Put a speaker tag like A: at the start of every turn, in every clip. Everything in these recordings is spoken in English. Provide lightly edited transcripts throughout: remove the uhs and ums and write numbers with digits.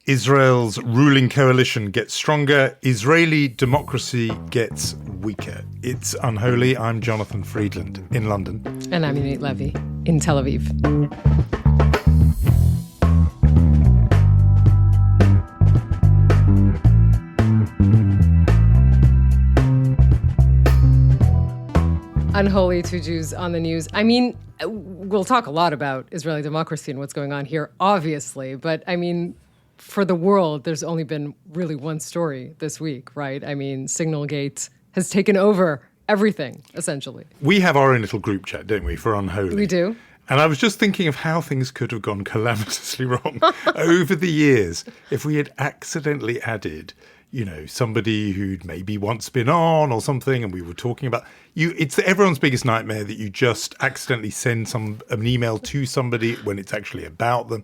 A: Israel's ruling coalition gets stronger. Israeli democracy gets weaker. It's Unholy. I'm Jonathan Friedland in London.
B: And I'm Yonit Levy in Tel Aviv. Unholy, two Jews on the news. I mean, we'll talk a lot about Israeli democracy and what's going on here, obviously. But I mean, for the world, there's only been really one story this week, right? I mean, Signalgate has taken over everything, essentially.
A: We have our own little group chat, don't we, for Unholy?
B: We do.
A: And I was just thinking of how things could have gone calamitously wrong over the years if we had accidentally added, you know, somebody who'd maybe once been on or something, and we were talking about you. It's everyone's biggest nightmare that you just accidentally send an email to somebody when it's actually about them.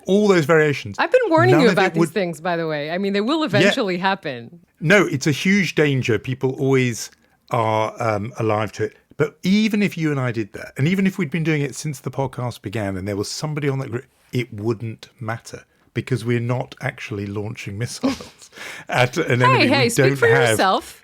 A: All those variations.
B: I've been warning you about these things, by the way. I mean, they will eventually happen.
A: No, it's a huge danger. People always are alive to it. But even if you and I did that, and even if we'd been doing it since the podcast began and there was somebody on that group, it wouldn't matter because we're not actually launching missiles at an enemy.
B: Hey, speak for yourself.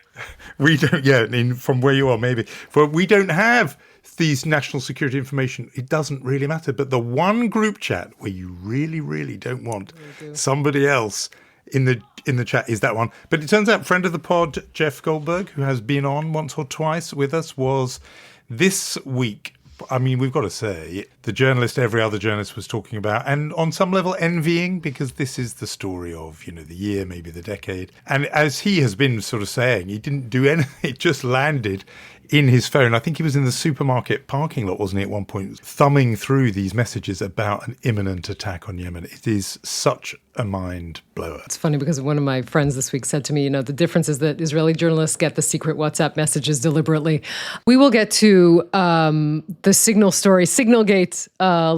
A: We don't, from where you are, maybe. We don't have these national security information. It doesn't really matter. But the one group chat where you really, really don't want somebody else in the chat is that one. But it turns out friend of the pod, Jeff Goldberg, who has been on once or twice with us, was this week. I mean, we've got to say, the journalist every other journalist was talking about, and on some level envying, because this is the story of, you know, the year, maybe the decade. And as he has been sort of saying, he didn't do anything. It just landed in his phone. I think he was in the supermarket parking lot, wasn't he, at one point, thumbing through these messages about an imminent attack on Yemen. It is such a mind blower. It's
B: funny because one of my friends this week said to me, you know, the difference is that Israeli journalists get the secret WhatsApp messages deliberately. We will get to the Signal story, Signalgate,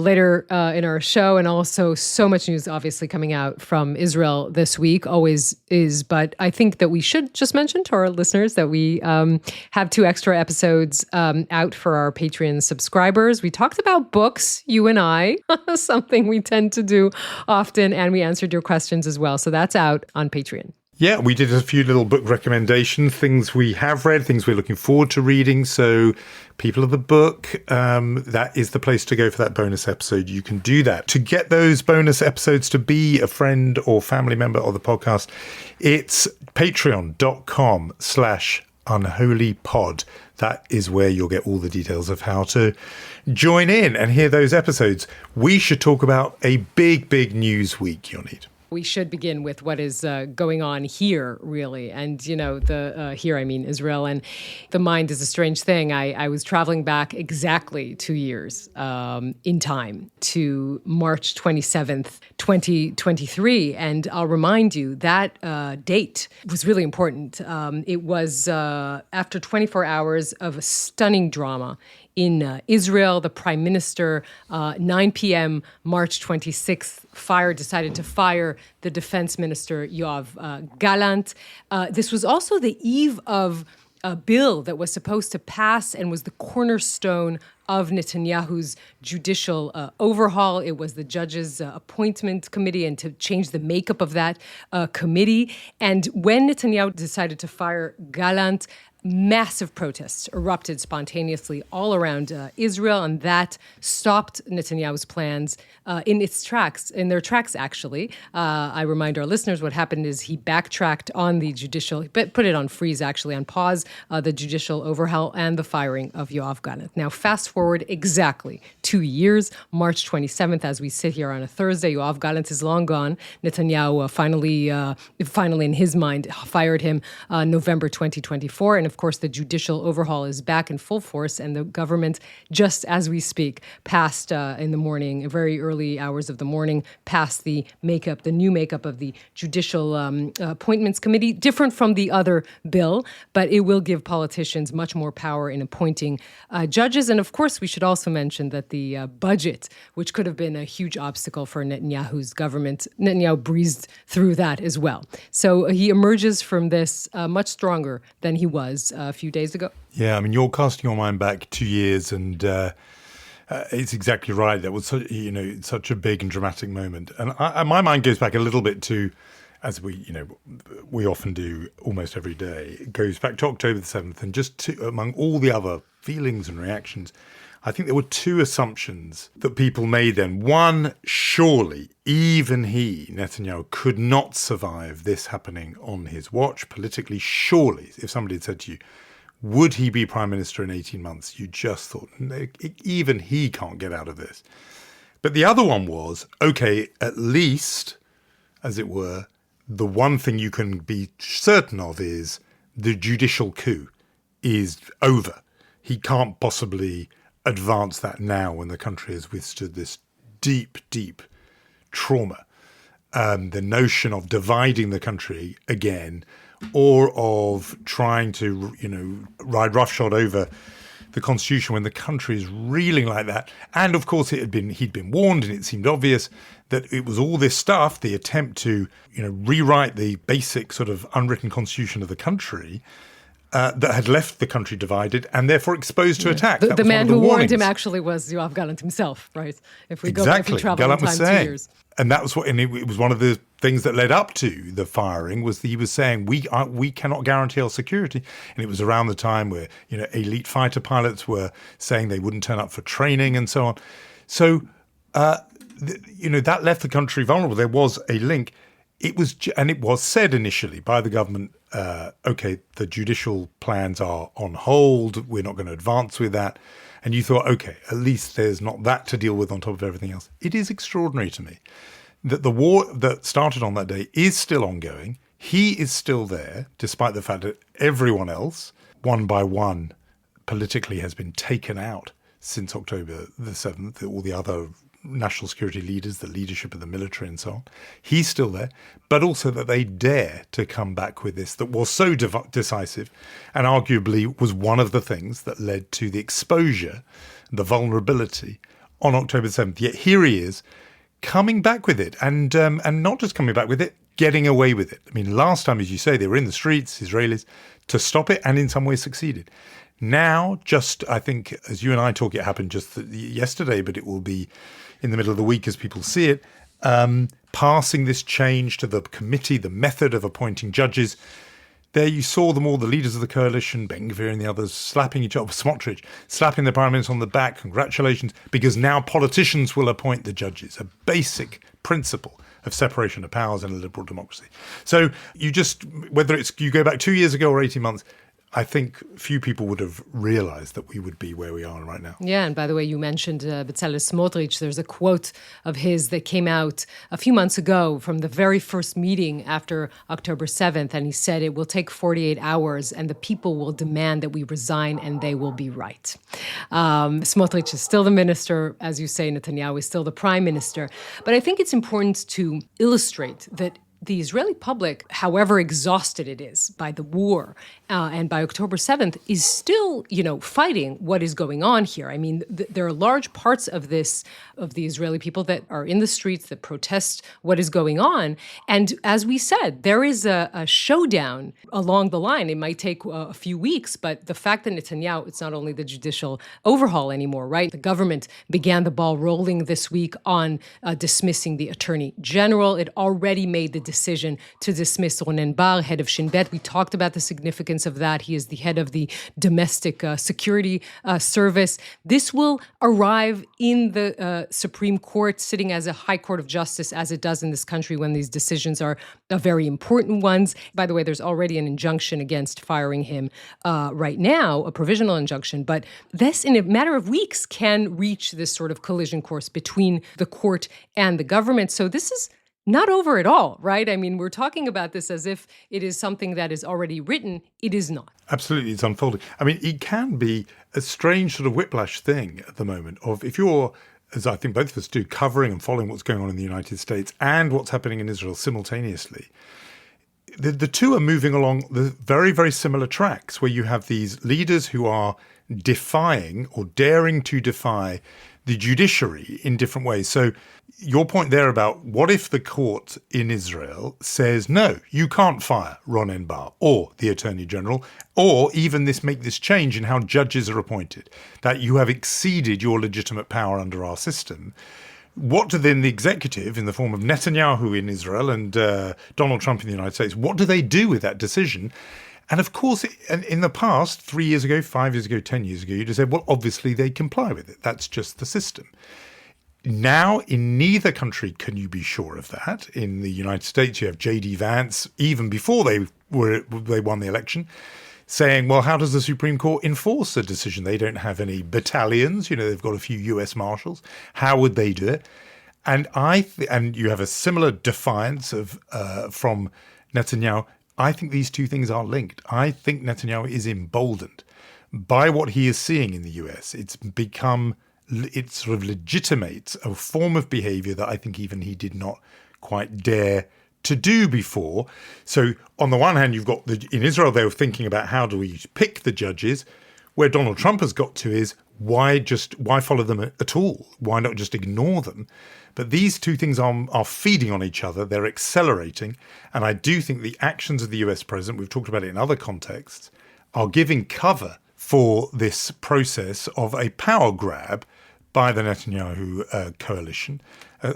B: later in our show, and also so much news obviously coming out from Israel this week, always is. But I think that we should just mention to our listeners that we have 2 extra episodes out for our Patreon subscribers. We talked about books, you and I, something we tend to do often, and we answered your questions as well. So that's out on Patreon.
A: Yeah, we did a few little book recommendations, things we have read, things we're looking forward to reading. So people of the book, that is the place to go for that bonus episode. You can do that. To get those bonus episodes, to be a friend or family member of the podcast, it's patreon.com/unholypod. That is where you'll get all the details of how to join in and hear those episodes. We should talk about a big, big news week, Yonit.
B: We should begin with what is going on here, really. And, you know, here I mean Israel. And the mind is a strange thing. I was traveling back exactly 2 years in time to March 27th, 2023. And I'll remind you that date was really important. It was after 24 hours of a stunning drama in Israel. The prime minister, 9 p.m., March 26th, decided to fire the defense minister, Yoav Gallant. This was also the eve of a bill that was supposed to pass and was the cornerstone of Netanyahu's judicial overhaul. It was the judges' appointment committee and to change the makeup of that committee. And when Netanyahu decided to fire Gallant, massive protests erupted spontaneously all around Israel, and that stopped Netanyahu's plans in their tracks, actually. I remind our listeners what happened is he backtracked on the judicial, put it on freeze, actually, on pause, the judicial overhaul and the firing of Yoav Gallant. Now, fast forward exactly 2 years, March 27th, as we sit here on a Thursday, Yoav Gallant is long gone. Netanyahu finally, in his mind, fired him November 2024, and of course, the judicial overhaul is back in full force, and the government, just as we speak, passed in the morning, very early hours of the morning, passed the new makeup of the Judicial Appointments Committee, different from the other bill, but it will give politicians much more power in appointing judges. And of course, we should also mention that the budget, which could have been a huge obstacle for Netanyahu's government, Netanyahu breezed through that as well. So he emerges from this much stronger than he was a few days ago.
A: Yeah, I mean, you're casting your mind back 2 years, and It's exactly right. That was such a big and dramatic moment, and my mind goes back a little bit to, as we often do almost every day. It goes back to October the 7th, and among all the other feelings and reactions, I think there were two assumptions that people made then. One, surely even he, Netanyahu, could not survive this happening on his watch politically. Surely, if somebody had said to you, would he be prime minister in 18 months? You just thought, no, even he can't get out of this. But the other one was, okay, at least, as it were, the one thing you can be certain of is the judicial coup is over. He can't possibly advance that now when the country has withstood this deep, deep trauma. The notion of dividing the country again, or of trying to, ride roughshod over the constitution when the country is reeling like that. And of course, he'd been warned, and it seemed obvious that it was all this stuff, the attempt to, rewrite the basic sort of unwritten constitution of the country, that had left the country divided and therefore exposed to attack.
B: The man who warned him actually was Yoav Gallant himself, right? If we travel
A: Gallant
B: in
A: was
B: time
A: saying,
B: 2 years.
A: and that was it was one of the things that led up to the firing, was that he was saying we cannot guarantee our security. And it was around the time where elite fighter pilots were saying they wouldn't turn up for training and so on. So that left the country vulnerable. There was a link. It was said initially by the government, okay, the judicial plans are on hold. We're not going to advance with that. And you thought, okay, at least there's not that to deal with on top of everything else. It is extraordinary to me that the war that started on that day is still ongoing. He is still there, despite the fact that everyone else, one by one, politically has been taken out since October the 7th, all the other national security leaders, the leadership of the military and so on. He's still there, but also that they dare to come back with this that was so decisive and arguably was one of the things that led to the exposure, the vulnerability on October 7th. Yet here he is coming back with it and not just coming back with it, getting away with it. I mean, last time, as you say, they were in the streets, Israelis, to stop it and in some ways succeeded. Now, I think, as you and I talk, it happened just yesterday, but it will be in the middle of the week as people see it, passing this change to the committee, the method of appointing judges. There you saw them all, the leaders of the coalition, Ben Gvir and the others, slapping each other, Smotrich, slapping the Prime Minister on the back, congratulations, because now politicians will appoint the judges, a basic principle of separation of powers in a liberal democracy. So whether you go back 2 years ago or 18 months, I think few people would have realized that we would be where we are right now.
B: Yeah, and by the way, you mentioned Bezalel Smotrich. There's a quote of his that came out a few months ago from the very first meeting after October 7th, and he said it will take 48 hours and the people will demand that we resign and they will be right. Smotrich is still the minister, as you say, Netanyahu is still the prime minister. But I think it's important to illustrate that the Israeli public, however exhausted it is by the war and by October 7th, is still, fighting what is going on here. I mean, there are large parts of the Israeli people that are in the streets that protest what is going on. And as we said, there is a showdown along the line. It might take a few weeks, but the fact that Netanyahu, it's not only the judicial overhaul anymore, right? The government began the ball rolling this week on dismissing the attorney general. It already made the decision to dismiss Ronen Bar, head of Shin Bet. We talked about the significance of that. He is the head of the domestic security service. This will arrive in the Supreme Court, sitting as a high court of justice, as it does in this country when these decisions are very important ones. By the way, there's already an injunction against firing him right now, a provisional injunction. But this, in a matter of weeks, can reach this sort of collision course between the court and the government. So this is not over at all, right? I mean, we're talking about this as if it is something that is already written. It is not.
A: Absolutely, it's unfolding. I mean, it can be a strange sort of whiplash thing at the moment of if you're, as I think both of us do, covering and following what's going on in the United States and what's happening in Israel simultaneously. the two are moving along the very, very similar tracks where you have these leaders who are defying or daring to defy the judiciary in different ways. So your point there about what if the court in Israel says, no, you can't fire Ronen Bar or the Attorney General, or even make this change in how judges are appointed, that you have exceeded your legitimate power under our system. What do then the executive, in the form of Netanyahu in Israel and Donald Trump in the United States, what do they do with that decision? And of course, in the past, 3 years ago, 5 years ago, 10 years ago, you'd have said, well, obviously they comply with it. That's just the system. Now, in neither country can you be sure of that. In the United States, you have J.D. Vance, even before they won the election, saying, well, how does the Supreme Court enforce a decision? They don't have any battalions. They've got a few U.S. Marshals. How would they do it? And and you have a similar defiance from Netanyahu. I think these two things are linked. I think Netanyahu is emboldened by what he is seeing in the U.S. It sort of legitimates a form of behavior that I think even he did not quite dare to do before. So on the one hand, you've got in Israel, they were thinking about how do we pick the judges. Where Donald Trump has got to is why follow them at all? Why not just ignore them? But these two things are feeding on each other. They're accelerating. And I do think the actions of the US president, we've talked about it in other contexts, are giving cover for this process of a power grab by the Netanyahu coalition.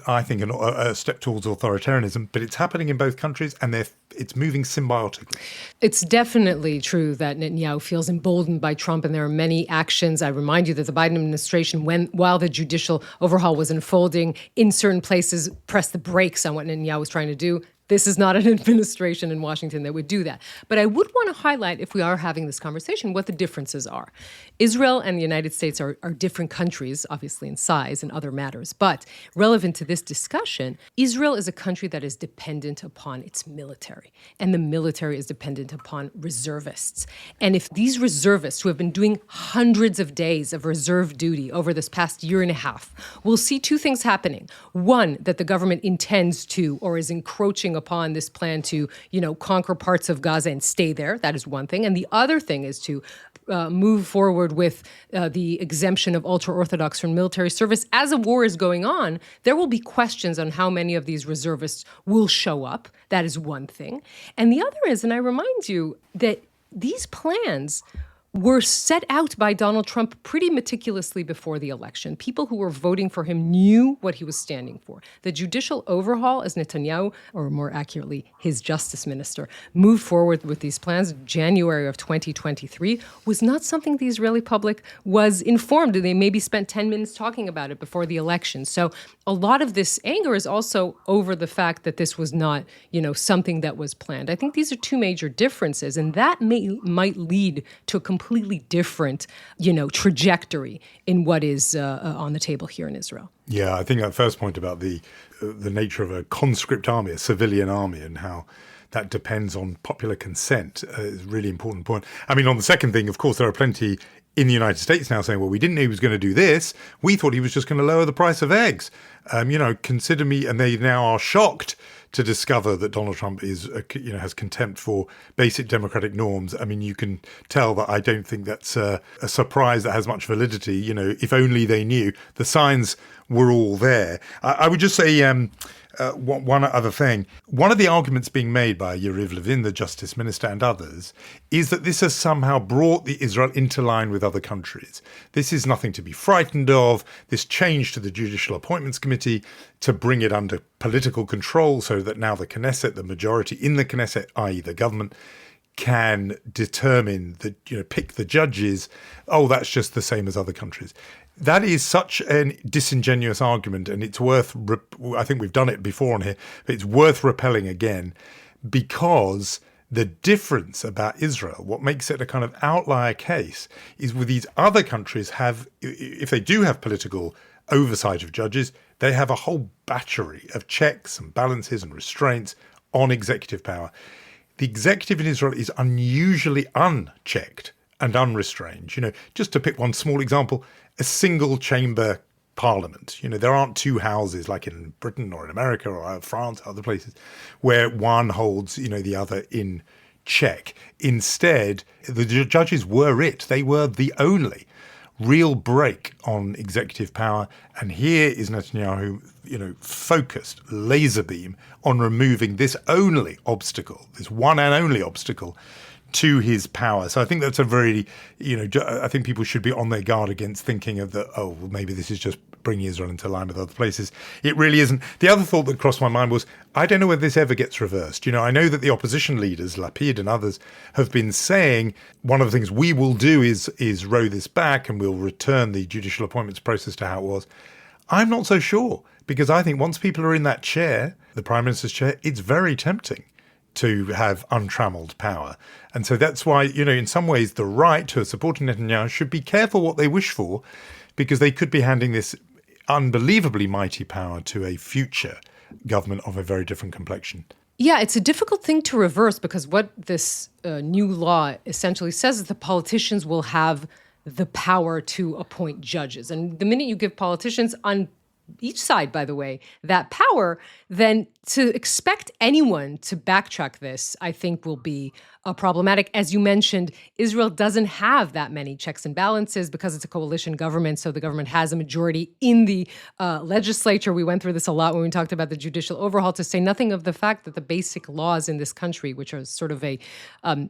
A: I think a step towards authoritarianism, but it's happening in both countries and it's moving symbiotically.
B: It's definitely true that Netanyahu feels emboldened by Trump, and there are many actions. I remind you that the Biden administration, while the judicial overhaul was unfolding, in certain places pressed the brakes on what Netanyahu was trying to do. This is not an administration in Washington that would do that. But I would want to highlight, if we are having this conversation, what the differences are. Israel and the United States are different countries, obviously in size and other matters. But relevant to this discussion, Israel is a country that is dependent upon its military. And the military is dependent upon reservists. And if these reservists, who have been doing hundreds of days of reserve duty over this past year and a half, will see two things happening. One, that the government intends to or is encroaching upon this plan to, conquer parts of Gaza and stay there. That is one thing. And the other thing is to move forward with the exemption of ultra-Orthodox from military service. As a war is going on, there will be questions on how many of these reservists will show up. That is one thing. And the other is, and I remind you that these plans were set out by Donald Trump pretty meticulously before the election. People who were voting for him knew what he was standing for. The judicial overhaul, as Netanyahu, or more accurately, his justice minister, moved forward with these plans in January of 2023, was not something the Israeli public was informed. They maybe spent 10 minutes talking about it before the election. So a lot of this anger is also over the fact that this was not, something that was planned. I think these are two major differences, and that might lead to a completely different, trajectory in what is on the table here in Israel.
A: Yeah, I think that first point about the nature of a conscript army, a civilian army, and how that depends on popular consent is a really important point. I mean, on the second thing, of course, there are plenty in the United States now saying, well, we didn't know he was going to do this. We thought he was just going to lower the price of eggs. Consider me, and they now are shocked to discover that Donald Trump has contempt for basic democratic norms. I mean, you can tell that I don't think that's a surprise that has much validity. If only they knew. The signs were all there. I would just say one other thing. One of the arguments being made by Yariv Levin, the justice minister, and others, is that this has somehow brought Israel into line with other countries. This is nothing to be frightened of. This change to the Judicial Appointments Committee to bring it under political control so that now the Knesset, the majority in the Knesset, i.e. the government, can determine pick the judges. Oh, that's just the same as other countries. That is such a disingenuous argument, and it's worth, I think we've done it before on here, but it's worth repelling again, because the difference about Israel, what makes it a kind of outlier case, is with these other countries if they do have political oversight of judges, they have a whole battery of checks and balances and restraints on executive power. The executive in Israel is unusually unchecked and unrestrained. Just to pick one small example, a single chamber parliament. There aren't two houses like in Britain or in America or France, other places, where one holds, the other in check. Instead, the judges were it. They were the only real break on executive power. And here is Netanyahu, focused, laser beam on removing this only obstacle, this one and only obstacle to his power. So I think that's a very, I think people should be on their guard against thinking of well, maybe this is just bringing Israel into line with other places. It really isn't. The other thought that crossed my mind was, I don't know whether this ever gets reversed. I know that the opposition leaders, Lapid and others, have been saying one of the things we will do is row this back and we'll return the judicial appointments process to how it was. I'm not so sure, because I think once people are in that chair, the Prime Minister's chair, it's very tempting to have untrammeled power. And so that's why, in some ways, the right who are supporting Netanyahu should be careful what they wish for, because they could be handing this unbelievably mighty power to a future government of a very different complexion.
B: Yeah, it's a difficult thing to reverse, because what this new law essentially says is the politicians will have the power to appoint judges. And the minute you give politicians on each side, by the way, that power, then to expect anyone to backtrack this, I think will be problematic. As you mentioned, Israel doesn't have that many checks and balances because it's a coalition government. So the government has a majority in the legislature. We went through this a lot when we talked about the judicial overhaul, to say nothing of the fact that the basic laws in this country, which are sort of a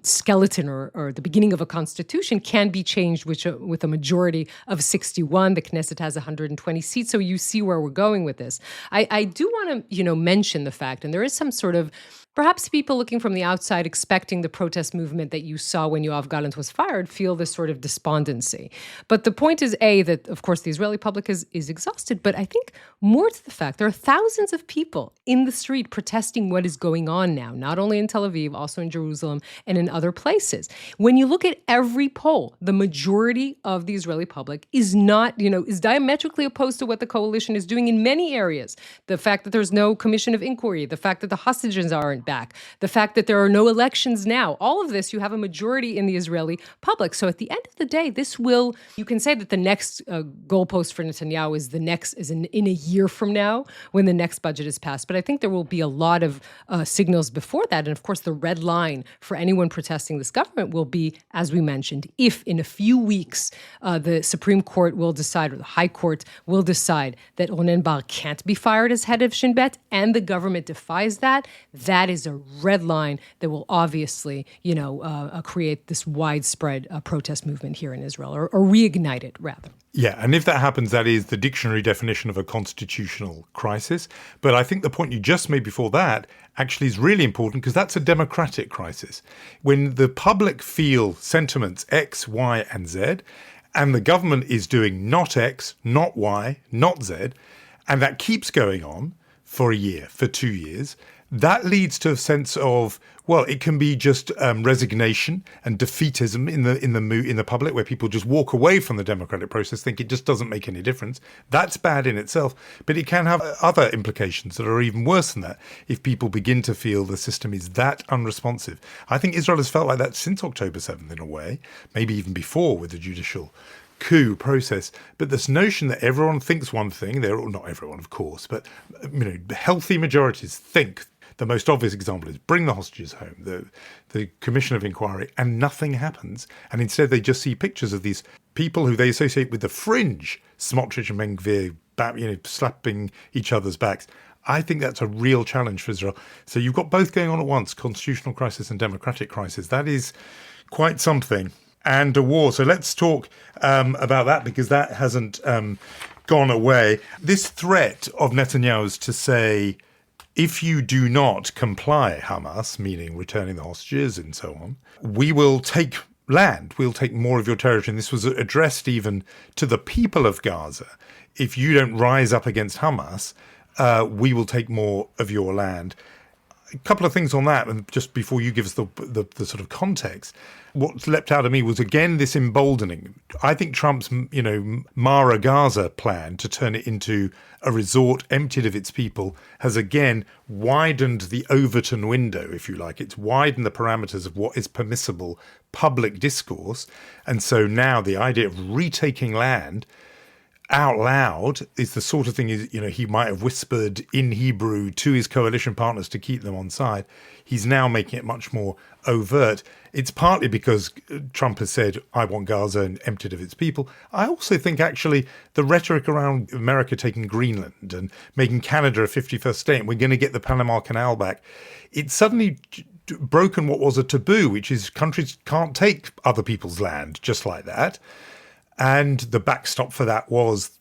B: skeleton or the beginning of a constitution, can be changed with a majority of 61. The Knesset has 120 seats. So you see where we're going with this. I do want to, mention the fact, and there is some sort of perhaps people looking from the outside expecting the protest movement that you saw when Yoav Gallant was fired feel this sort of despondency. But the point is, that, of course, the Israeli public is exhausted. But I think more to the fact, there are thousands of people in the street protesting what is going on now, not only in Tel Aviv, also in Jerusalem and in other places. When you look at every poll, the majority of the Israeli public is not, is diametrically opposed to what the coalition is doing in many areas. The fact that there's no commission of inquiry, the fact that the hostages aren't back, the fact that there are no elections now, all of this, you have a majority in the Israeli public. So at the end of the day, you can say that the next goalpost for Netanyahu is in a year from now when the next budget is passed. But I think there will be a lot of signals before that. And of course, the red line for anyone protesting this government will be, as we mentioned, if in a few weeks the Supreme Court will decide, or the High Court will decide, that Ronen Bar can't be fired as head of Shin Bet, and the government defies that, that is a red line that will obviously, create this widespread protest movement here in Israel, or reignite it, rather.
A: Yeah, and if that happens, that is the dictionary definition of a constitutional crisis. But I think the point you just made before that actually is really important, because that's a democratic crisis. When the public feel sentiments X, Y, and Z, and the government is doing not X, not Y, not Z, and that keeps going on for a year, for 2 years, that leads to a sense of, well, it can be just resignation and defeatism in the public, where people just walk away from the democratic process, think it just doesn't make any difference. That's bad in itself, but it can have other implications that are even worse than that if people begin to feel the system is that unresponsive. I think Israel has felt like that since October 7th in a way, maybe even before with the judicial coup process. But this notion that everyone thinks one thing, not everyone, of course, but healthy majorities think. The most obvious example is bring the hostages home, the commission of inquiry, and nothing happens. And instead they just see pictures of these people who they associate with the fringe, Smotrich and Ben-Gvir, slapping each other's backs. I think that's a real challenge for Israel. So you've got both going on at once, constitutional crisis and democratic crisis. That is quite something. And a war. So let's talk about that, because that hasn't gone away. This threat of Netanyahu's to say, if you do not comply, Hamas, meaning returning the hostages and so on, we will take land, we'll take more of your territory. And this was addressed even to the people of Gaza. If you don't rise up against Hamas, we will take more of your land. A couple of things on that, and just before you give us the sort of context, what leapt out at me was, again, this emboldening. I think Trump's, Mara Gaza plan to turn it into a resort emptied of its people has again widened the Overton window, if you like. It's widened the parameters of what is permissible public discourse. And so now the idea of retaking land out loud is the sort of thing he might have whispered in Hebrew to his coalition partners to keep them on side. He's now making it much more overt. It's partly because Trump has said, I want Gaza and emptied of its people. I also think actually the rhetoric around America taking Greenland and making Canada a 51st state, and we're going to get the Panama Canal back, it's suddenly broken what was a taboo, which is countries can't take other people's land just like that. And the backstop for that was,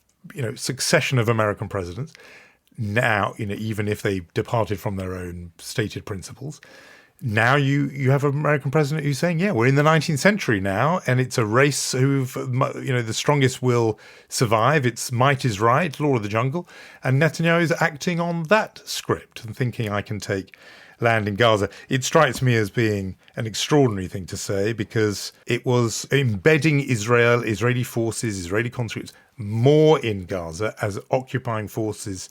A: succession of American presidents. Now, even if they departed from their own stated principles, now you have an American president who's saying, yeah, we're in the 19th century now, and it's a race the strongest will survive. It's might is right, law of the jungle. And Netanyahu is acting on that script and thinking, I can take land in Gaza. It strikes me as being an extraordinary thing to say because it was embedding Israeli forces, Israeli conscripts more in Gaza as occupying forces,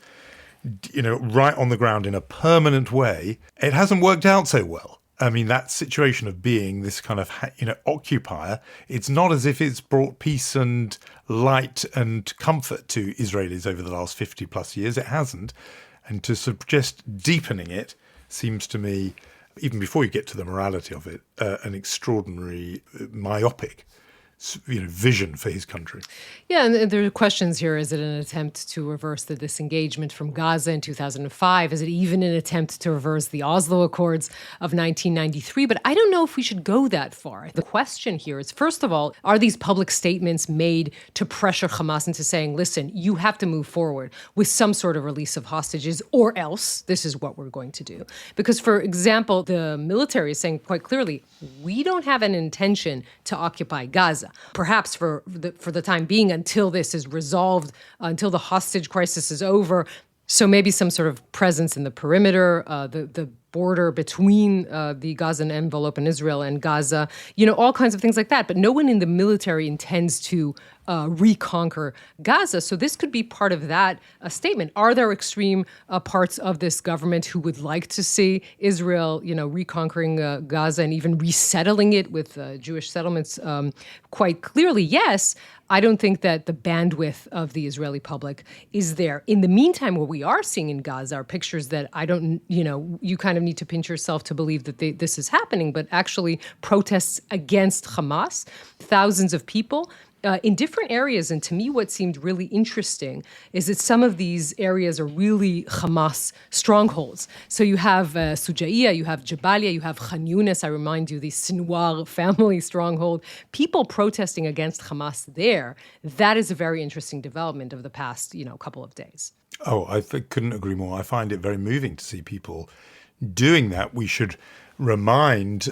A: right on the ground in a permanent way. It hasn't worked out so well. I mean, that situation of being this kind of, occupier, it's not as if it's brought peace and light and comfort to Israelis over the last 50 plus years. It hasn't. And to suggest deepening it seems to me, even before you get to the morality of it, an extraordinary myopic vision for his country.
B: Yeah, and there are questions here. Is it an attempt to reverse the disengagement from Gaza in 2005? Is it even an attempt to reverse the Oslo Accords of 1993? But I don't know if we should go that far. The question here is, first of all, are these public statements made to pressure Hamas into saying, listen, you have to move forward with some sort of release of hostages, or else this is what we're going to do? Because, for example, the military is saying quite clearly, we don't have an intention to occupy Gaza. Perhaps for the time being, until this is resolved, until the hostage crisis is over. So maybe some sort of presence in the perimeter, the border between the Gazan envelope and Israel and Gaza, all kinds of things like that. But no one in the military intends to reconquer Gaza. So this could be part of that statement. Are there extreme parts of this government who would like to see Israel, reconquering Gaza and even resettling it with Jewish settlements? Quite clearly, yes. I don't think that the bandwidth of the Israeli public is there. In the meantime, what we are seeing in Gaza are pictures that you kind of need to pinch yourself to believe that this is happening, but actually protests against Hamas, thousands of people in different areas. And to me, what seemed really interesting is that some of these areas are really Hamas strongholds. So you have Sujaiya, you have Jabalia, you have Khan Yunis, I remind you, the Sinwar family stronghold. People protesting against Hamas there. That is a very interesting development of the past, couple of days.
A: Oh, I couldn't agree more. I find it very moving to see people doing that. We should remind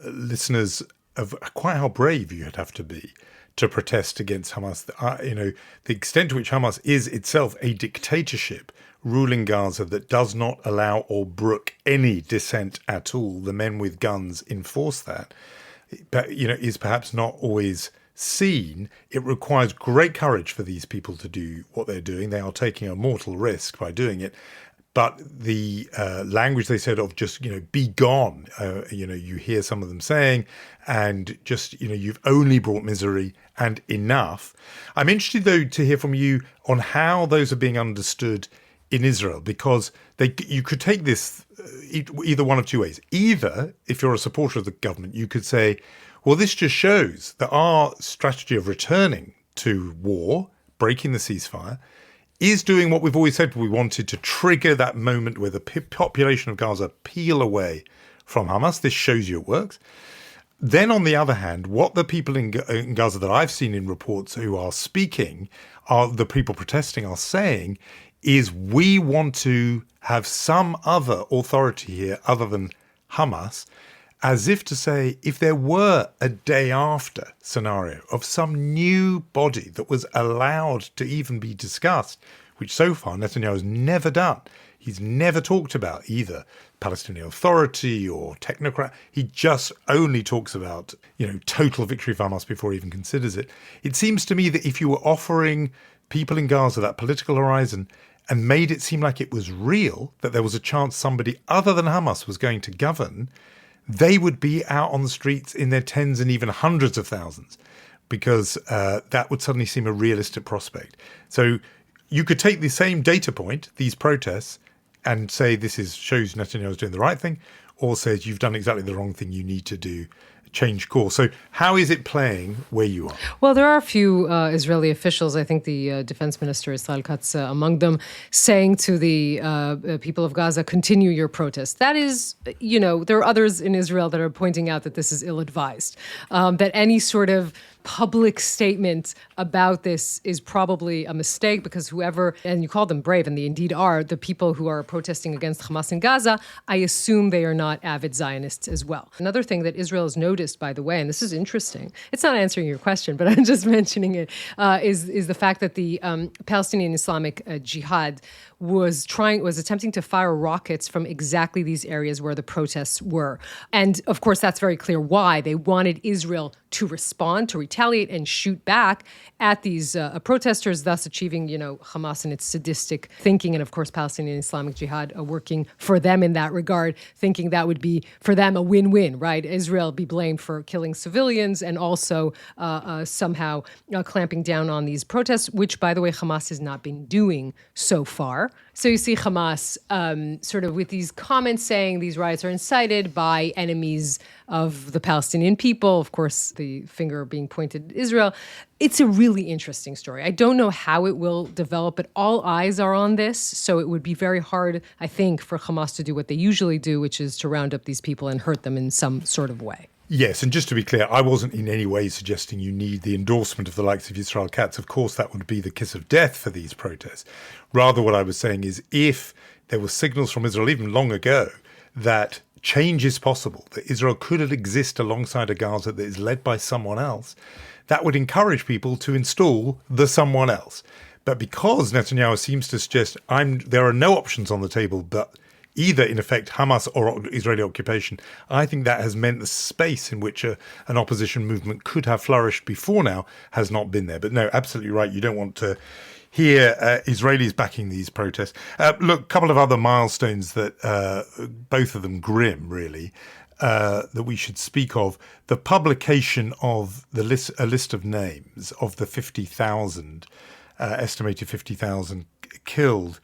A: listeners of quite how brave you'd have to be to protest against Hamas. The extent to which Hamas is itself a dictatorship ruling Gaza that does not allow or brook any dissent at all. The men with guns enforce that. But, is perhaps not always seen. It requires great courage for these people to do what they're doing. They are taking a mortal risk by doing it. But the language they said of just, be gone, you hear some of them saying, and just, you've only brought misery and enough. I'm interested, though, to hear from you on how those are being understood in Israel, because you could take this either one of two ways. Either, if you're a supporter of the government, you could say, well, this just shows that our strategy of returning to war, breaking the ceasefire, is doing what we've always said we wanted, to trigger that moment where the population of Gaza peel away from Hamas. This shows you it works. Then, on the other hand, what the people in Gaza that I've seen in reports who are speaking, the people protesting are saying, is we want to have some other authority here other than Hamas, as if to say, if there were a day after scenario of some new body that was allowed to even be discussed, which so far Netanyahu has never done. He's never talked about either Palestinian Authority or technocrat. He just only talks about, total victory for Hamas before he even considers it. It seems to me that if you were offering people in Gaza that political horizon and made it seem like it was real, that there was a chance somebody other than Hamas was going to govern, they would be out on the streets in their tens and even hundreds of thousands. because that would suddenly seem a realistic prospect. So you could take the same data point, these protests, and say this shows Netanyahu is doing the right thing, or says you've done exactly the wrong thing, you need to change course. So how is it playing where you are?
B: Well, there are a few Israeli officials, I think the defense minister, Israel Katz, among them, saying to the people of Gaza, continue your protest. That is, there are others in Israel that are pointing out that this is ill-advised, that any sort of public statement about this is probably a mistake, because whoever, and you call them brave, and they indeed are, the people who are protesting against Hamas in Gaza, I assume they are not avid Zionists as well. Another thing that Israel has noticed, by the way, and this is interesting, it's not answering your question, but I'm just mentioning it, is the fact that the Palestinian Islamic Jihad was attempting to fire rockets from exactly these areas where the protests were. And of course, that's very clear why. They wanted Israel to respond, to retaliate and shoot back at these protesters, thus achieving, Hamas and its sadistic thinking. And of course, Palestinian Islamic Jihad working for them in that regard, thinking that would be for them a win-win, right? Israel be blamed for killing civilians and also somehow clamping down on these protests, which, by the way, Hamas has not been doing so far. So you see Hamas sort of with these comments saying these riots are incited by enemies of the Palestinian people, of course, the finger being pointed at Israel. It's a really interesting story. I don't know how it will develop, but all eyes are on this. So it would be very hard, I think, for Hamas to do what they usually do, which is to round up these people and hurt them in some sort of way.
A: Yes, and just to be clear, I wasn't in any way suggesting you need the endorsement of the likes of Israel Katz. Of course, that would be the kiss of death for these protests. Rather, what I was saying is if there were signals from Israel even long ago that change is possible, that Israel could exist alongside a Gaza that is led by someone else, that would encourage people to install the someone else. But because Netanyahu seems to suggest there are no options on the table but either, in effect, Hamas or Israeli occupation, I think that has meant the space in which an opposition movement could have flourished before now has not been there. But no, absolutely right. You don't want to hear Israelis backing these protests. Look, a couple of other milestones that both of them grim, really, that we should speak of. The publication of a list of names of the 50,000, estimated 50,000 killed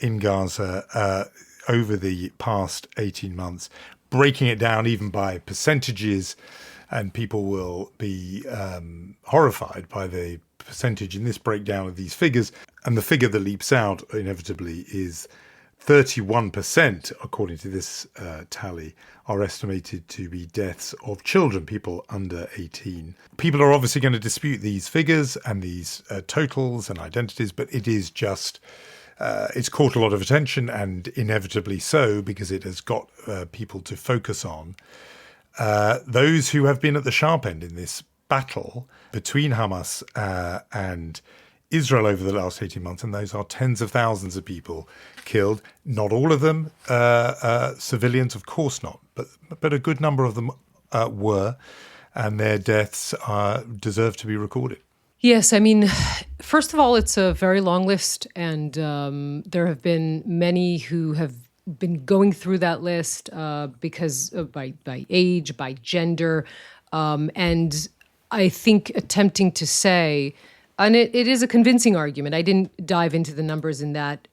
A: in Gaza over the past 18 months, breaking it down even by percentages, and people will be horrified by the percentage in this breakdown of these figures. And the figure that leaps out inevitably is 31%, according to this tally, are estimated to be deaths of children, people under 18. People are obviously going to dispute these figures and these totals and identities, but it is just it's caught a lot of attention, and inevitably so, because it has got people to focus on those who have been at the sharp end in this battle between Hamas and Israel over the last 18 months, and those are tens of thousands of people killed. Not all of them civilians, of course not, but a good number of them were, and their deaths deserve to be recorded.
B: Yes, I mean, first of all, it's a very long list, and there have been many who have been going through that list because by age, by gender, and I think attempting to say, and it is a convincing argument. I didn't dive into the numbers in that,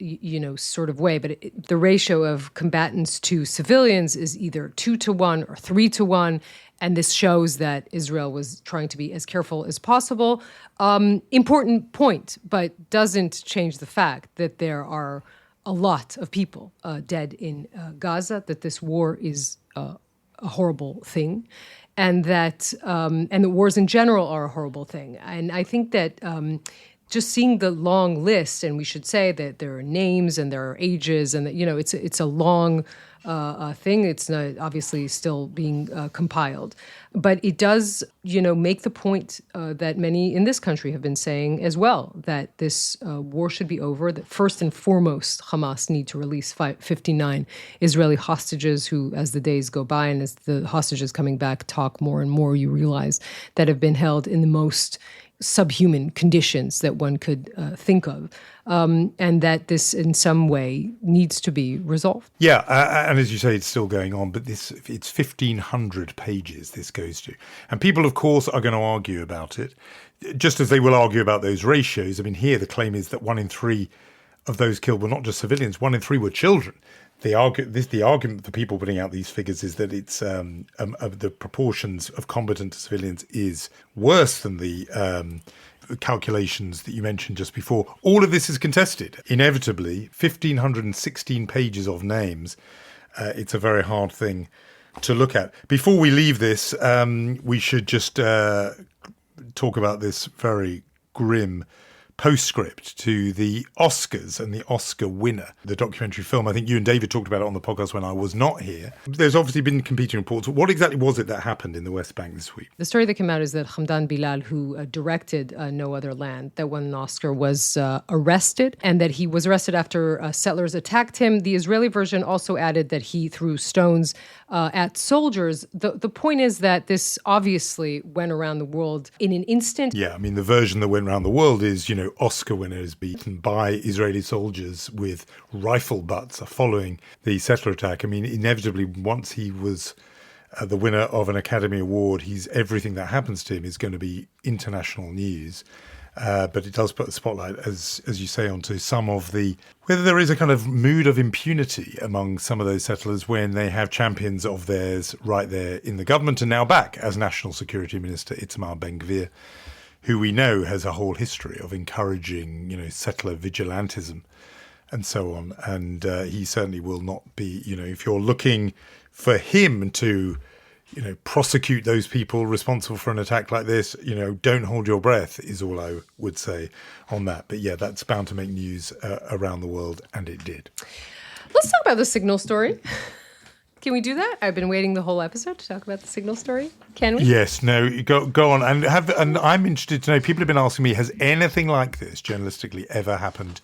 B: sort of way, but the ratio of combatants to civilians is either 2-1 or 3-1. And this shows that Israel was trying to be as careful as possible. Important point, but doesn't change the fact that there are a lot of people dead in Gaza, that this war is a horrible thing, and that the wars in general are a horrible thing. And I think that just seeing the long list, and we should say that there are names and there are ages, and that it's a long thing. It's not obviously still being compiled, but it does make the point that many in this country have been saying as well, that this war should be over. That first and foremost, Hamas need to release 59 Israeli hostages who, as the days go by and as the hostages coming back talk more and more, you realize that have been held in the most subhuman conditions that one could think of, and that this in some way needs to be resolved.
A: Yeah, and as you say, it's still going on, but it's 1,500 pages this goes to. And people, of course, are going to argue about it, just as they will argue about those ratios. I mean, here the claim is that 1 in 3 of those killed were not just civilians, 1 in 3 were children. The argument for people putting out these figures is that it's the proportions of combatant to civilians is worse than the calculations that you mentioned just before. All of this is contested. Inevitably, 1,516 pages of names. It's a very hard thing to look at. Before we leave this, we should just talk about this very grim postscript to the Oscars and the Oscar winner, the documentary film. I think you and David talked about it on the podcast when I was not here. There's obviously been competing reports. What exactly was it that happened in the West Bank this week?
B: The story that came out is that Hamdan Bilal, who directed No Other Land, that won an Oscar, was arrested, and that he was arrested after settlers attacked him. The Israeli version also added that he threw stones at soldiers. The point is that this obviously went around the world in an instant.
A: Yeah, I mean, the version that went around the world is, Oscar winner is beaten by Israeli soldiers with rifle butts following the settler attack. I mean, inevitably, once he was the winner of an Academy Award, everything that happens to him is going to be international news. But it does put a spotlight, as you say, onto some of whether there is a kind of mood of impunity among some of those settlers when they have champions of theirs right there in the government and now back as National Security Minister Itamar Ben-Gvir, who we know has a whole history of encouraging, settler vigilantism and so on. And he certainly will not be, if you're looking for him to, prosecute those people responsible for an attack like this, don't hold your breath is all I would say on that. But yeah, that's bound to make news around the world, and it did.
B: Let's talk about the Signal story. Can we do that? I've been waiting the whole episode to talk about the Signal story. Can we?
A: Yes. No. Go on. And I'm interested to know. People have been asking me: has anything like this, journalistically, ever happened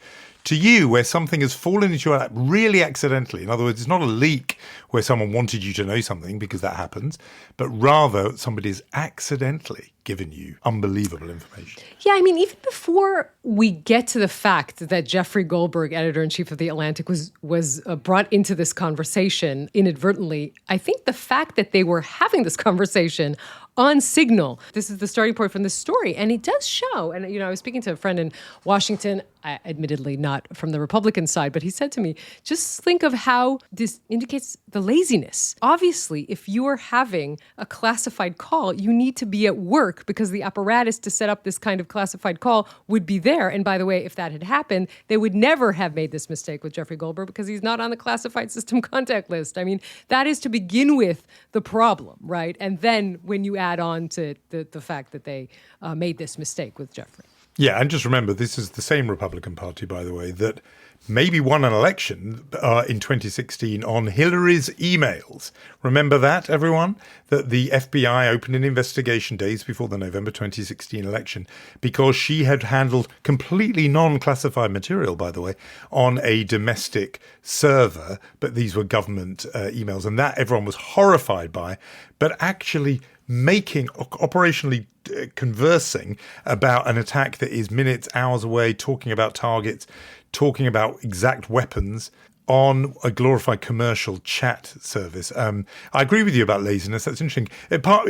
A: to you, where something has fallen into your lap really accidentally? In other words, it's not a leak where someone wanted you to know something, because that happens, but rather somebody has accidentally given you unbelievable information.
B: Yeah, I mean, even before we get to the fact that Jeffrey Goldberg, editor-in-chief of The Atlantic, was brought into this conversation inadvertently, I think the fact that they were having this conversation on Signal, this is the starting point from this story, and it does show. And, I was speaking to a friend in Washington, admittedly not from the Republican side, but he said to me, just think of how this indicates the laziness. Obviously, if you are having a classified call, you need to be at work, because the apparatus to set up this kind of classified call would be there. And by the way, if that had happened, they would never have made this mistake with Jeffrey Goldberg, because he's not on the classified system contact list. I mean, that is to begin with the problem, right? And then when you add on to the fact that they made this mistake with Jeffrey.
A: Yeah, and just remember, this is the same Republican Party, by the way, that maybe won an election in 2016 on Hillary's emails. Remember that, everyone? That the FBI opened an investigation days before the November 2016 election because she had handled completely non-classified material, by the way, on a domestic server. But these were government emails, and that everyone was horrified by. But actually operationally conversing about an attack that is minutes, hours away, talking about targets, talking about exact weapons on a glorified commercial chat service. I agree with you about laziness. That's interesting.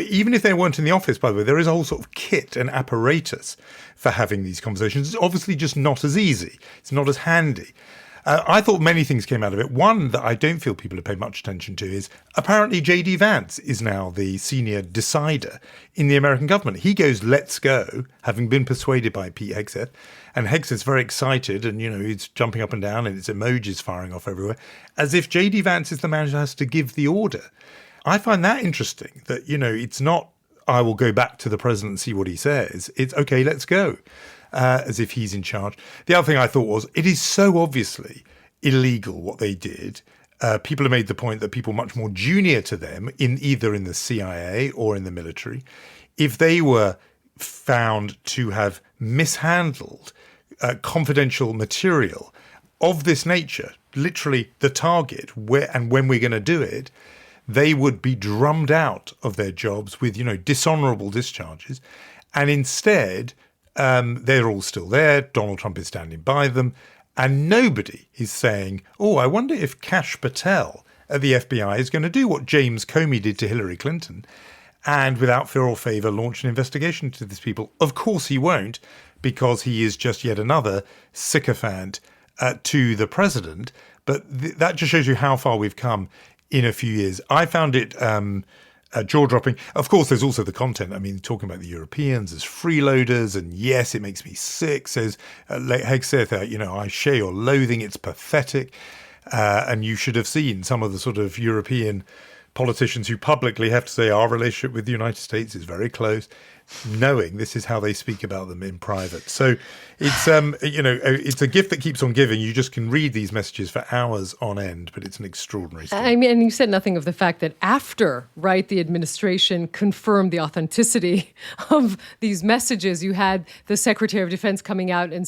A: Even if they weren't in the office, by the way, there is a whole sort of kit and apparatus for having these conversations. It's obviously just not as easy. It's not as handy. I thought many things came out of it. One that I don't feel people have paid much attention to is apparently J.D. Vance is now the senior decider in the American government. He goes, let's go, having been persuaded by Pete Hegseth. And Hegseth's very excited and, he's jumping up and down and it's emojis firing off everywhere, as if J.D. Vance is the man who has to give the order. I find that interesting, that, it's not, I will go back to the president and see what he says. It's, okay, let's go. As if he's in charge. The other thing I thought was, it is so obviously illegal what they did. People have made the point that people much more junior to them, either in the CIA or in the military, if they were found to have mishandled confidential material of this nature, literally the target, where and when we're going to do it, they would be drummed out of their jobs with, dishonorable discharges. And instead, They're all still there. Donald Trump is standing by them. And nobody is saying, oh, I wonder if Kash Patel at the FBI is going to do what James Comey did to Hillary Clinton and without fear or favour launch an investigation into these people. Of course he won't, because he is just yet another sycophant to the president. But that just shows you how far we've come in a few years. I found it jaw-dropping. Of course, there's also the content. I mean, talking about the Europeans as freeloaders, and yes, it makes me sick, says Hegseth, I share your loathing, it's pathetic. And you should have seen some of the sort of European politicians who publicly have to say our relationship with the United States is very close, knowing this is how they speak about them in private. So it's it's a gift that keeps on giving. You just can read these messages for hours on end, but it's an extraordinary story.
B: I mean, and you said nothing of the fact that after, right, the administration confirmed the authenticity of these messages, you had the Secretary of Defense coming out and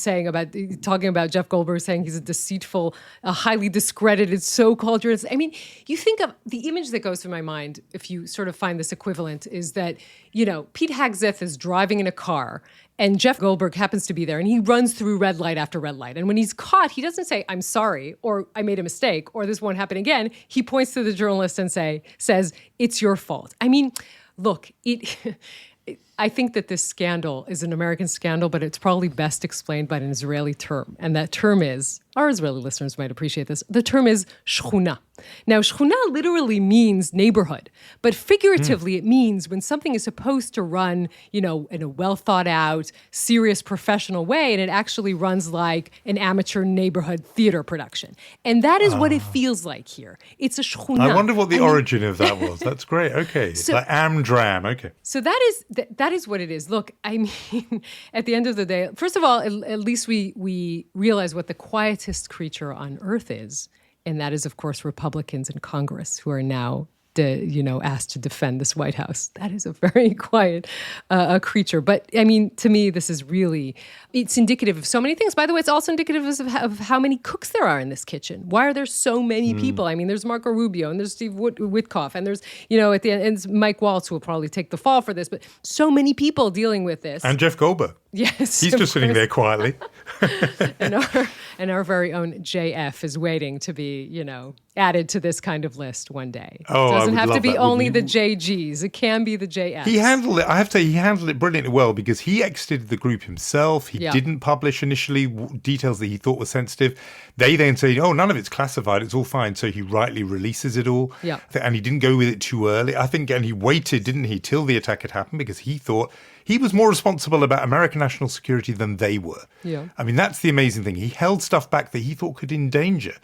B: talking about Jeff Goldberg, saying he's a deceitful, a highly discredited so-called journalist. I mean, you think of the image that goes through my mind, if you sort of find this equivalent, is that, Pete Hegseth is driving in a car and Jeff Goldberg happens to be there and he runs through red light after red light. And when he's caught, he doesn't say, I'm sorry, or I made a mistake, or this won't happen again. He points to the journalist and says, it's your fault. I mean, look, I think that this scandal is an American scandal, but it's probably best explained by an Israeli term. And that term is, our Israeli listeners might appreciate this, the term is shchuna. Now, shchuna literally means neighborhood, but figuratively it means when something is supposed to run, in a well thought out, serious, professional way, and it actually runs like an amateur neighborhood theater production. And that is what it feels like here. It's a shchuna.
A: I wonder what the origin of that was. That's great. Okay. So, like Amdram. Okay.
B: So that is what it is. Look, I mean, at the end of the day, first of all, at least we realize what the quietest creature on earth is. And that is, of course, Republicans in Congress who are now, asked to defend this White House. That is a very quiet creature. But, I mean, to me, this is really, it's indicative of so many things. By the way, it's also indicative of how many cooks there are in this kitchen. Why are there so many people? I mean, there's Marco Rubio and there's Steve Witkoff and there's, at the end, and it's Mike Waltz who will probably take the fall for this. But so many people dealing with this.
A: And Jeff Goldberg.
B: Yes.
A: He's just sitting there quietly.
B: and our very own JF is waiting to be, added to this kind of list one day.
A: Oh,
B: it doesn't
A: I would
B: have to
A: love
B: be
A: that.
B: only the JGs. It can be the JFs.
A: He handled it. I have to say, he handled it brilliantly well because he exited the group himself. He didn't publish initially details that he thought were sensitive. They then say, oh, none of it's classified. It's all fine. So he rightly releases it all.
B: Yeah.
A: And he didn't go with it too early. I think, and he waited, didn't he, till the attack had happened because he thought he was more responsible about American national security than they were.
B: Yeah.
A: I mean, that's the amazing thing. He held stuff back that he thought could endanger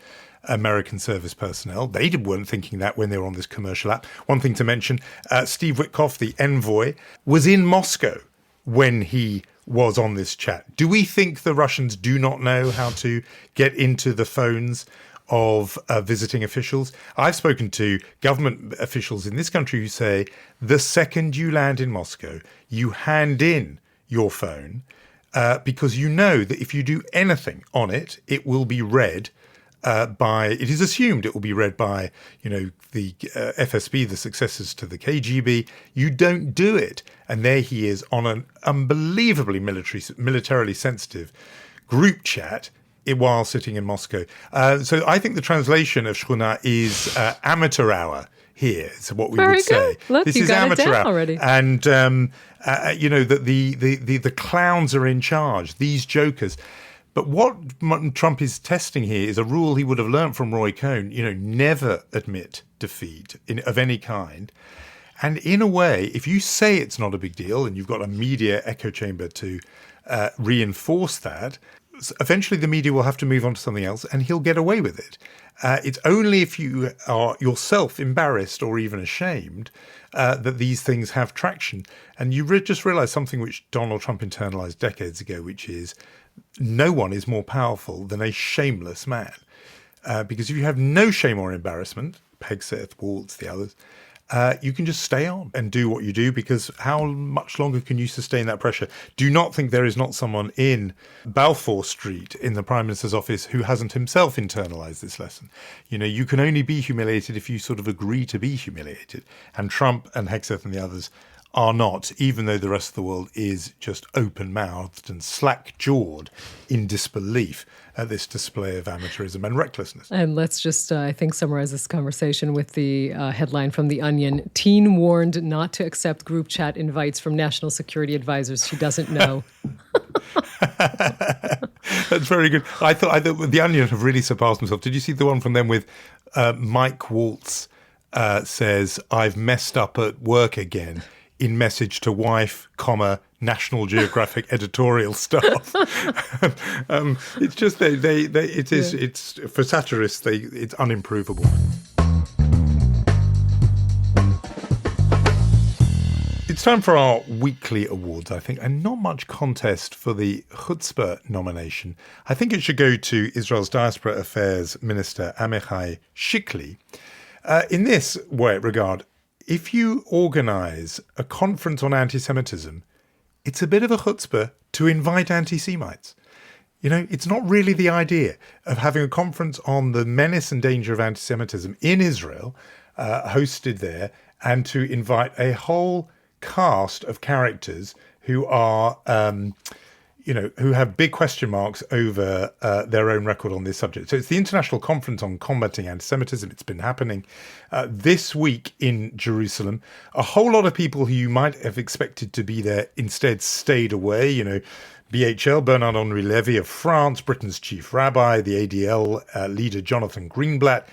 A: American service personnel. They weren't thinking that when they were on this commercial app. One thing to mention, Steve Witkoff, the envoy, was in Moscow when he was on this chat. Do we think the Russians do not know how to get into the phones of visiting officials? I've spoken to government officials in this country who say the second you land in Moscow, you hand in your phone because you know that if you do anything on it, it will be read it is assumed it will be read by, the FSB, the successors to the KGB. You don't do it. And there he is on an unbelievably militarily sensitive group chat while sitting in Moscow. So I think the translation of Shchuna is amateur hour here. It's what we would say.
B: Look,
A: this
B: you
A: is
B: got
A: amateur
B: it down
A: hour.
B: already.
A: And, that the clowns are in charge, these jokers. But what Trump is testing here is a rule he would have learned from Roy Cohn, never admit defeat of any kind. And in a way, if you say it's not a big deal and you've got a media echo chamber to reinforce that, eventually the media will have to move on to something else and he'll get away with it. It's only if you are yourself embarrassed or even ashamed that these things have traction. And you just realize something which Donald Trump internalized decades ago, which is no one is more powerful than a shameless man. Because if you have no shame or embarrassment, Hegseth, Waltz, the others, you can just stay on and do what you do, because how much longer can you sustain that pressure? Do not think there is not someone in Balfour Street in the Prime Minister's office who hasn't himself internalized this lesson. You can only be humiliated if you sort of agree to be humiliated. And Trump and Hegseth and the others are not, even though the rest of the world is just open-mouthed and slack-jawed in disbelief at this display of amateurism and recklessness.
B: And let's just, I think, summarize this conversation with the headline from The Onion. Teen warned not to accept group chat invites from national security advisors she doesn't know.
A: That's very good. I thought The Onion have really surpassed themselves. Did you see the one from them with Mike Waltz says, "I've messed up at work again," in message to wife, National Geographic editorial staff. It's just it's for satirists. It's unimprovable. It's time for our weekly awards, I think, and not much contest for the chutzpah nomination. I think it should go to Israel's Diaspora Affairs Minister Amichai Shikli. In this regard, if you organise a conference on antisemitism, it's a bit of a chutzpah to invite antisemites. You know, it's not really the idea of having a conference on the menace and danger of antisemitism in Israel, hosted there, and to invite a whole cast of characters who are, who have big question marks over their own record on this subject. So it's the International Conference on Combating Anti-Semitism. It's been happening this week in Jerusalem. A whole lot of people who you might have expected to be there instead stayed away. You know, BHL, Bernard-Henri Lévy of France, Britain's chief rabbi, the ADL leader Jonathan Greenblatt.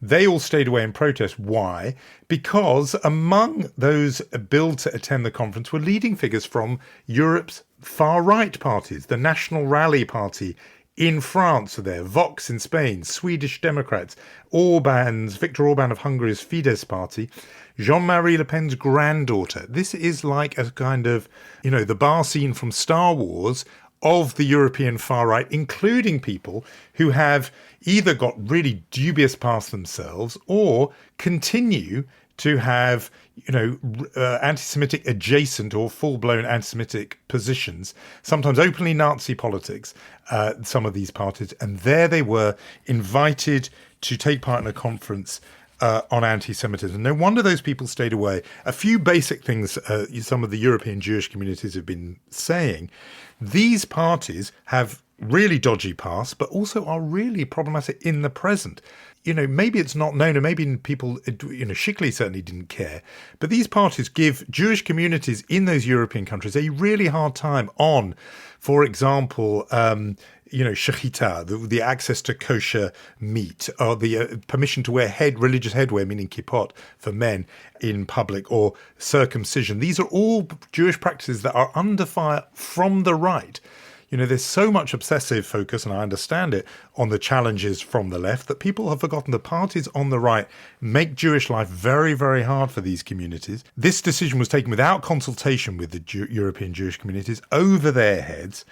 A: They all stayed away in protest. Why? Because among those billed to attend the conference were leading figures from Europe's far-right parties. The National Rally Party in France are there, Vox in Spain, Swedish Democrats, Viktor Orban of Hungary's Fidesz party, Jean-Marie Le Pen's granddaughter. This is like a kind of, the bar scene from Star Wars of the European far right, including people who have either got really dubious past themselves or continue to have, anti-Semitic adjacent or full-blown anti-Semitic positions, sometimes openly Nazi politics, some of these parties. And there they were, invited to take part in a conference on anti-Semitism. No wonder those people stayed away. A few basic things some of the European Jewish communities have been saying. These parties have really dodgy past, but also are really problematic in the present. Maybe it's not known, and maybe people, Shikli certainly didn't care, but these parties give Jewish communities in those European countries a really hard time on, for example, shechita, the access to kosher meat, or the permission to wear religious headwear, meaning kippot, for men in public, or circumcision. These are all Jewish practices that are under fire from the right. There's so much obsessive focus, and I understand it, on the challenges from the left that people have forgotten the parties on the right make Jewish life very, very hard for these communities. This decision was taken without consultation with the European Jewish communities, over their heads,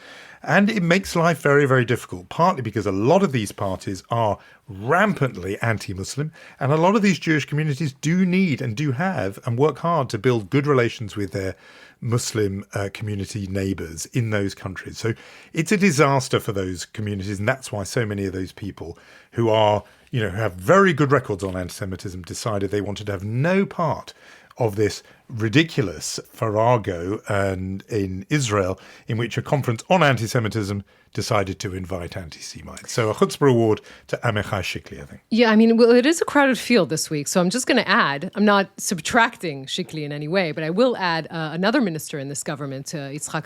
A: and it makes life very, very difficult, partly because a lot of these parties are rampantly anti-Muslim, and a lot of these Jewish communities do need and do have and work hard to build good relations with their Muslim community neighbours in those countries. So it's a disaster for those communities, and that's why so many of those people who are, who have very good records on anti-Semitism decided they wanted to have no part of this ridiculous farrago and in Israel, in which a conference on anti-Semitism decided to invite anti-Semites. So a chutzpah award to Amichai Shikli, I think.
B: Yeah, it is a crowded field this week, so I'm just going to add, I'm not subtracting Shikli in any way, but I will add another minister in this government, Yitzhak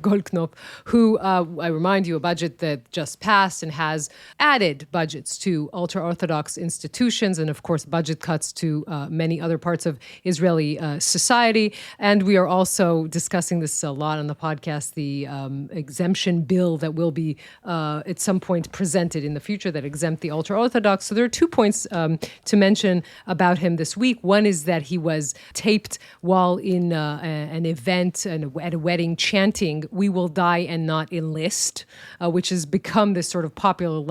B: Goldknop, who, I remind you, a budget that just passed and has added budgets to ultra-Orthodox institutions and, of course, budget cuts to many other parts of Israeli society. And we are also discussing this a lot on the podcast, the exemption bill that will be at some point presented in the future that exempt the ultra-Orthodox. So there are 2 points to mention about him this week. One is that he was taped while in an event at a wedding chanting, "We will die and not enlist," which has become this sort of popular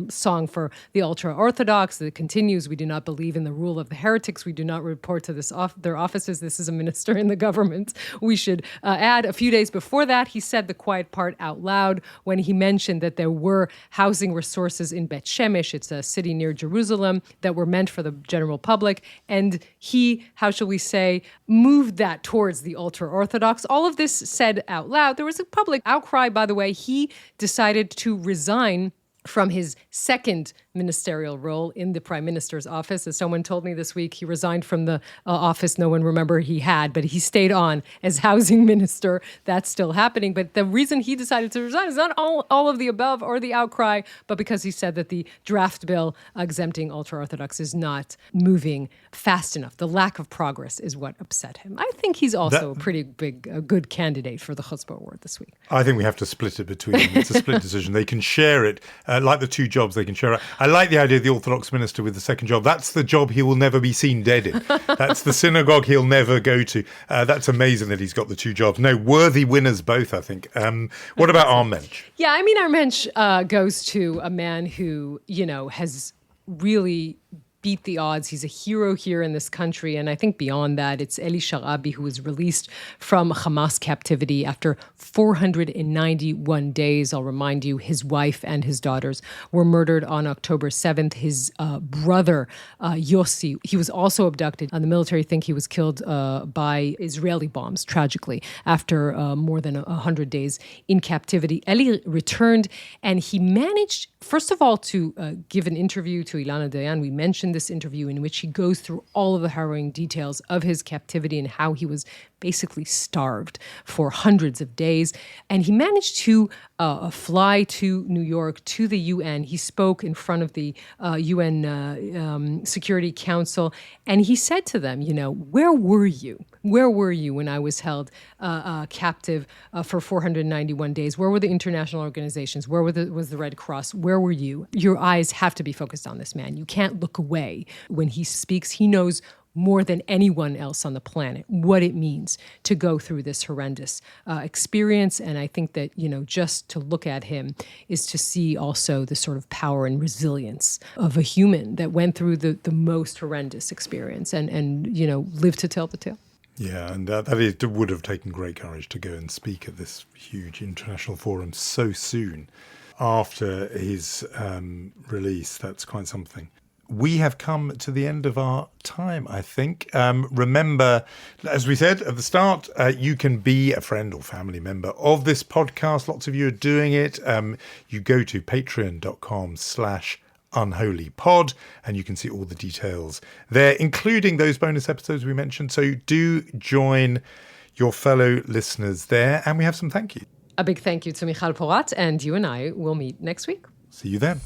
B: song for the ultra-Orthodox that continues. "We do not believe in the rule of the heretics. We do not report to the other offices. This is a minister in the government. We should add a few days before that, he said the quiet part out loud when he mentioned that there were housing resources in Bet Shemesh, it's a city near Jerusalem, that were meant for the general public. And he, how shall we say, moved that towards the ultra-Orthodox. All of this said out loud. There was a public outcry, by the way. He decided to resign from his second ministerial role in the prime minister's office. As someone told me this week, he resigned from the office no one remembered he had, but he stayed on as housing minister. That's still happening. But the reason he decided to resign is not all of the above or the outcry, but because he said that the draft bill exempting ultra-Orthodox is not moving fast enough. The lack of progress is what upset him. I think he's also a pretty good candidate for the Chutzpah Award this week.
A: I think we have to split it between them. It's a split decision. They can share it. Like the two jobs, they can share it. I like the idea of the Orthodox minister with the second job. That's the job he will never be seen dead in. That's the synagogue he'll never go to. That's amazing that he's got the two jobs. No, worthy winners both, I think. What about our Mensch?
B: Yeah, I mean, our Mensch goes to a man who, has really beat the odds. He's a hero here in this country. And I think beyond that, it's Eli Sharabi, who was released from Hamas captivity after 491 days. I'll remind you, his wife and his daughters were murdered on October 7th. His brother, Yossi, he was also abducted. The military think he was killed by Israeli bombs, tragically, after more than 100 days in captivity. Eli returned, and he managed, first of all, to give an interview to Ilana Dayan. We mentioned this interview in which he goes through all of the harrowing details of his captivity and how he was basically starved for hundreds of days. And he managed to fly to New York, to the UN. He spoke in front of the UN Security Council, and he said to them, where were you? Where were you when I was held captive for 491 days? Where were the international organizations? Where was the Red Cross? Where were you? Your eyes have to be focused on this man. You can't look away when he speaks. He knows more than anyone else on the planet what it means to go through this horrendous experience. And I think that, just to look at him is to see also the sort of power and resilience of a human that went through the most horrendous experience and lived to tell the tale.
A: Yeah, and that would have taken great courage to go and speak at this huge international forum so soon after his release. That's quite something. We have come to the end of our time, I think. Remember, as we said at the start, you can be a friend or family member of this podcast. Lots of you are doing it. You go to patreon.com/unholypod and you can see all the details there, including those bonus episodes we mentioned. So do join your fellow listeners there. And we have some thank yous.
B: A big thank you to Michal Porat, and you and I will meet next week.
A: See you then.